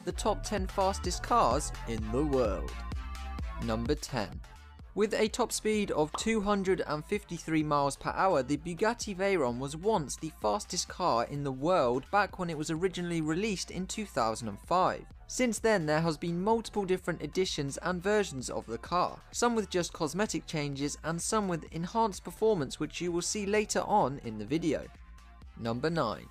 the top 10 fastest cars in the world. Number 10. With a top speed of 253 miles per hour, the Bugatti Veyron was once the fastest car in the world back when it was originally released in 2005. Since then, there has been multiple different editions and versions of the car, some with just cosmetic changes and some with enhanced performance, which you will see later on in the video. Number 9.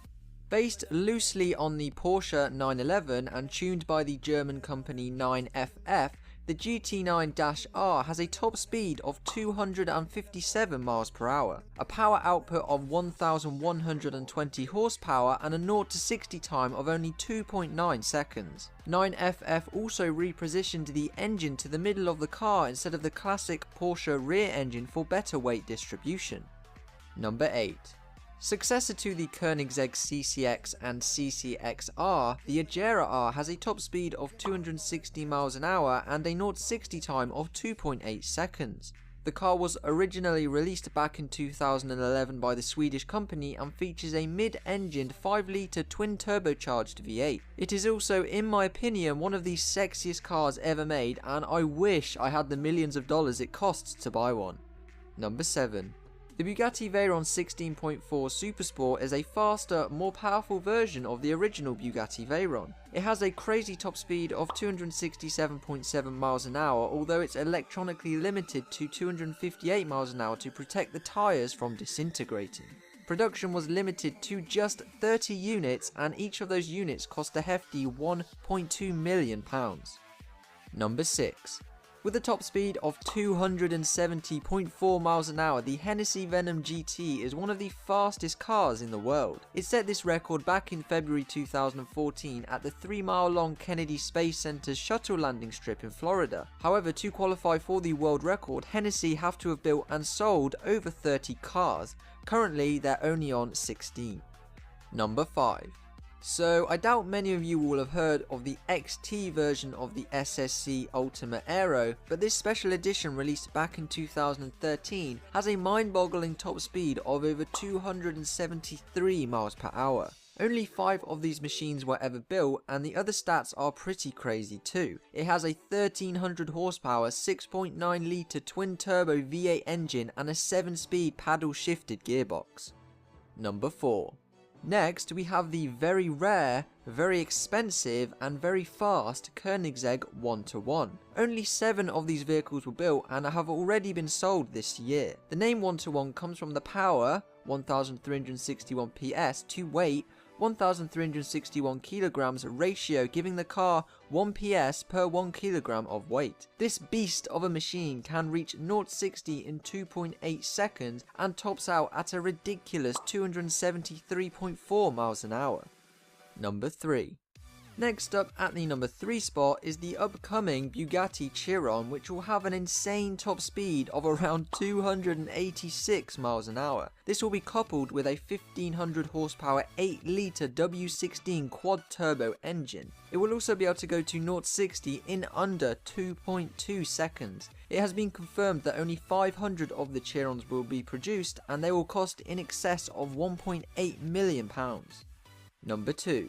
Based loosely on the Porsche 911 and tuned by the German company 9FF, the GT9-R has a top speed of 257 miles per hour, a power output of 1120 horsepower and a 0 to 60 time of only 2.9 seconds. 9FF also repositioned the engine to the middle of the car instead of the classic Porsche rear engine for better weight distribution. Number 8. Successor to the Koenigsegg CCX and CCXR, the Agera R has a top speed of 260 miles an hour and a 0 to 60 time of 2.8 seconds. The car was originally released back in 2011 by the Swedish company and features a mid-engined 5-litre twin-turbocharged V8. It is also, in my opinion, one of the sexiest cars ever made, and I wish I had the millions of dollars it costs to buy one. Number 7. The Bugatti Veyron 16.4 Supersport is a faster, more powerful version of the original Bugatti Veyron. It has a crazy top speed of 267.7 miles an hour, although it's electronically limited to 258 miles an hour to protect the tyres from disintegrating. Production was limited to just 30 units, and each of those units cost a hefty £1.2 million. Number 6. With a top speed of 270.4 miles an hour, the Hennessy Venom GT is one of the fastest cars in the world. It set this record back in February 2014 at the 3-mile-long Kennedy Space Center's shuttle landing strip in Florida. However, to qualify for the world record, Hennessy have to have built and sold over 30 cars. Currently, they're only on 16. Number 5. So, I doubt many of you will have heard of the XT version of the SSC Ultimate Aero, but this special edition released back in 2013 has a mind-boggling top speed of over 273 miles per hour. Only 5 of these machines were ever built, and the other stats are pretty crazy too. It has a 1300 horsepower 6.9 litre twin-turbo V8 engine and a 7-speed paddle-shifted gearbox. Number 4. Next, we have the very rare, very expensive and very fast Koenigsegg 1-1. Only 7 of these vehicles were built and have already been sold this year. The name 1-1 comes from the power, 1361 PS, to weight, 1361 kilograms ratio, giving the car 1 PS per 1 kilogram of weight. This beast of a machine can reach 0 to 60 in 2.8 seconds and tops out at a ridiculous 273.4 miles an hour. Number 3. Next up at the number 3 spot is the upcoming Bugatti Chiron, which will have an insane top speed of around 286 miles an hour. This will be coupled with a 1500 horsepower 8-litre W16 quad turbo engine. It will also be able to go to 0 to 60 in under 2.2 seconds. It has been confirmed that only 500 of the Chirons will be produced and they will cost in excess of £1.8 million. Number 2.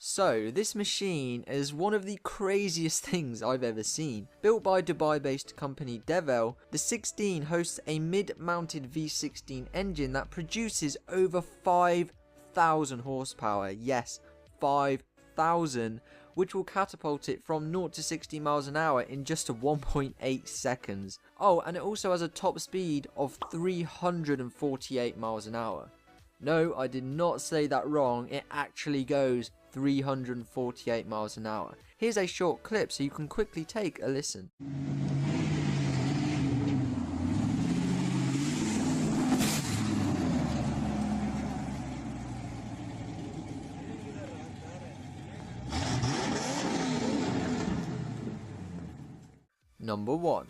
So, this machine is one of the craziest things I've ever seen. Built by Dubai-based company Devel, the 16 hosts a mid-mounted V16 engine that produces over 5,000 horsepower. Yes, 5,000, which will catapult it from 0 to 60 miles an hour in just 1.8 seconds. Oh, and it also has a top speed of 348 miles an hour. No, I did not say that wrong. It actually goes 348 miles an hour. Here's a short clip so you can quickly take a listen. Number 1.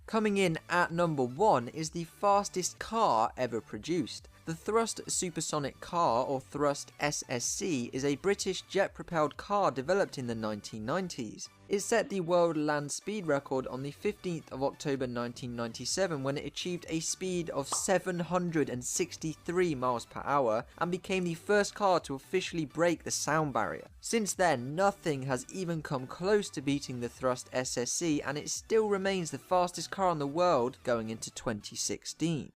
Coming in at number 1 is the fastest car ever produced. The Thrust Supersonic Car, or Thrust SSC, is a British jet-propelled car developed in the 1990s. It set the world land speed record on the 15th of October 1997 when it achieved a speed of 763 miles per hour and became the first car to officially break the sound barrier. Since then, nothing has even come close to beating the Thrust SSC, and it still remains the fastest car in the world going into 2016.